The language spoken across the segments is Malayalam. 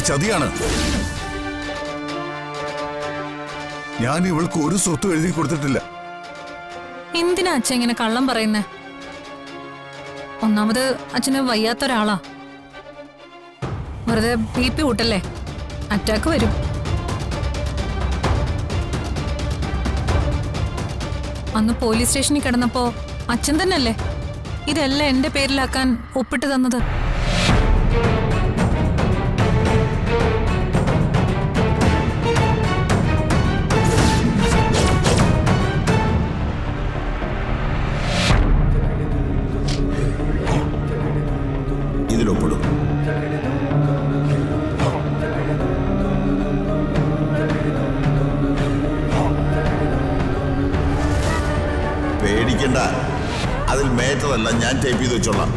ചതിയാണ്. ഞാൻ ഇവൾക്ക് ഒരു സ്വത്തും എഴുതി കൊടുത്തിട്ടില്ല. എന്തിനാ അച്ഛൻ ഇങ്ങനെ കള്ളം പറയുന്നേ? ഒന്നാമത് അച്ഛന് വയ്യാത്ത ഒരാളാ. വെറുതെ BP കൂട്ടല്ലേ, അറ്റാക്ക് വരും. അന്ന് പോലീസ് സ്റ്റേഷനിൽ കിടന്നപ്പോ അച്ഛൻ തന്നെയല്ലേ ഇതെല്ലാം എന്റെ പേരിലാക്കാൻ ഒപ്പിട്ട് തന്നത്. ഇതിലൊപ്പിടും. പേടിക്കണ്ട, അതിൽ മേറ്റതല്ല, ഞാൻ ടൈപ്പ് ചെയ്ത് വെച്ചോളാം.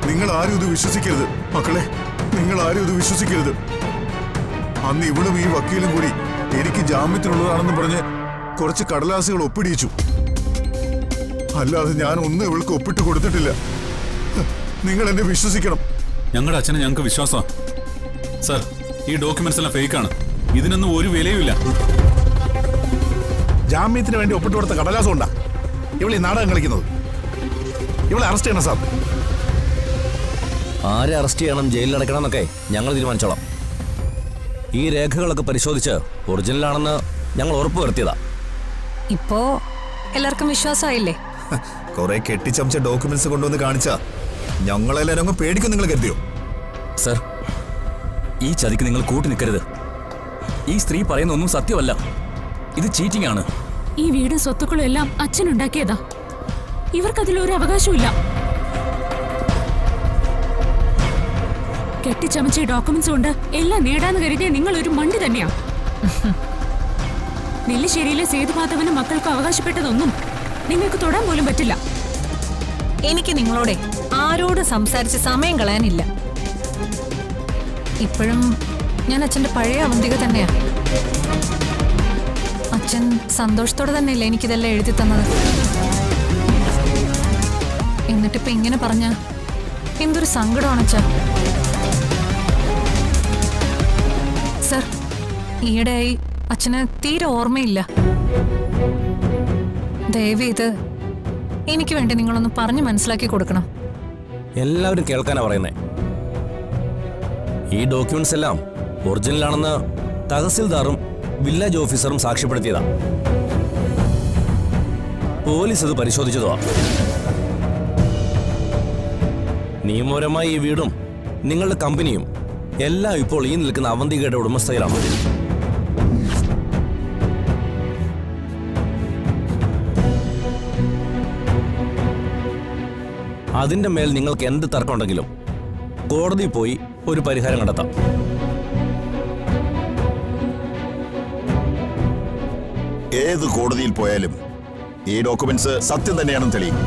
നിങ്ങൾ ആരും ഇത് വിശ്വസിക്കരുത് മക്കളെ, നിങ്ങൾ ആരും ഇത് വിശ്വസിക്കരുത്. അന്ന് ഇവളും ഈ വക്കീലും കൂടി എനിക്ക് ജാമ്യത്തിനുള്ളതാണെന്ന് പറഞ്ഞ് കുറച്ച് കടലാസുകൾ ഒപ്പിടിയിച്ചു. അല്ലാതെ ഞാൻ ഒന്നും ഇവൾക്ക് ഒപ്പിട്ട് കൊടുത്തിട്ടില്ല. നിങ്ങൾ എന്നെ വിശ്വസിക്കണം. ഞങ്ങളുടെ അച്ഛനെ ഞങ്ങൾക്ക് വിശ്വാസം. സർ, ഈ ഡോക്യുമെന്റ്സ് എല്ലാം ഫേക്കാണ്. ഇതിനൊന്നും ഒരു വിലയുമില്ല. ജാമ്യത്തിന് വേണ്ടി ഒപ്പിട്ട് കൊടുത്ത കടലാസം ഉണ്ടാ ഇവളീ നാടകം കളിക്കുന്നത്. ഇവളെ അറസ്റ്റ് ചെയ്യണം സാർ. ആരെ അറസ്റ്റ് ചെയ്യണം, ജയിലിൽ അടയ്ക്കണം എന്നൊക്കെ ഞങ്ങൾ തീരുമാനിച്ചോളാം. ഈ രേഖകളൊക്കെ പരിശോധിച്ച് ഒറിജിനലാണെന്ന് ഞങ്ങൾ ഉറപ്പ് വരുത്തിയതാ. ഇപ്പോ എല്ലാവർക്കും വിശ്വാസമായില്ലേ? കുറെ കെട്ടിച്ചമച്ച ഡോക്യുമെന്റ്സ് കൊണ്ടുവന്ന് കാണിച്ചാ ഞങ്ങളെല്ലാരും അങ്ങ് പേടിക്കും. നിങ്ങൾ കരുതിയോ? സർ, ഈ ചതിക്ക് നിങ്ങൾ കൂട്ടി നിൽക്കരുത്. ഈ സ്ത്രീ പറയുന്ന ഒന്നും സത്യമല്ല. ഇത് ചീറ്റിംഗ് ആണ്. ഈ വീടും സ്വത്തുക്കളും എല്ലാം അച്ഛനുണ്ടാക്കിയതാ. ഇവർക്കതിലൊരു അവകാശമില്ല. കെട്ടിച്ചമച്ച ഡോക്യുമെന്റ്സ് കൊണ്ട് എല്ലാം നേടാന്ന് കരുതിയ നിങ്ങൾ ഒരു മണ്ടി തന്നെയാ. നെല്ലിശ്ശേരിയിലെ സേതുമാധവനും മക്കൾക്ക് അവകാശപ്പെട്ടതൊന്നും നിങ്ങൾക്ക് തൊടാൻ പോലും പറ്റില്ല. എനിക്ക് നിങ്ങളോടെ ആരോട് സംസാരിച്ച് സമയം കളയാനില്ല. ഇപ്പോഴും ഞാൻ അച്ഛന്റെ പഴയ അവന്തിക തന്നെയാ. അച്ഛൻ സന്തോഷത്തോടെ തന്നെയല്ലേ എനിക്കിതെല്ലാം എഴുതി തന്നത്. എന്നിട്ടിപ്പോ ഇങ്ങനെ പറഞ്ഞ എന്തൊരു സങ്കടമാണ് അച്ഛാ. സർ, ഈയിടെയായി അച്ഛന് തീരെ ഓർമ്മയില്ല. ദയവേത് എനിക്ക് വേണ്ടി നിങ്ങളൊന്ന് പറഞ്ഞു മനസ്സിലാക്കി കൊടുക്കണം. എല്ലാവരും കേൾക്കാനാ പറയുന്നേ. ഈ ഡോക്യുമെന്റ്സ് എല്ലാം ഒറിജിനലാണെന്ന് തഹസിൽദാറും വില്ലേജ് ഓഫീസറും സാക്ഷ്യപ്പെടുത്തിയതാ. പോലീസ് അത് പരിശോധിച്ചതാ. നിയമപരമായി ഈ വീടും നിങ്ങളുടെ കമ്പനിയും എല്ലാം ഇപ്പോൾ ഈ നിൽക്കുന്ന അവന്തികയുടെ ഉടമസ്ഥയിലാണ്. അതിന്റെ മേൽ നിങ്ങൾക്ക് എന്ത് തർക്കമുണ്ടെങ്കിലും കോടതിയിൽ പോയി ഒരു പരിഹാരം കണ്ടെത്താം. ഏത് കോടതിയിൽ പോയാലും ഈ ഡോക്യുമെന്റ്സ് സത്യം തന്നെയാണെന്ന് തെളിയും.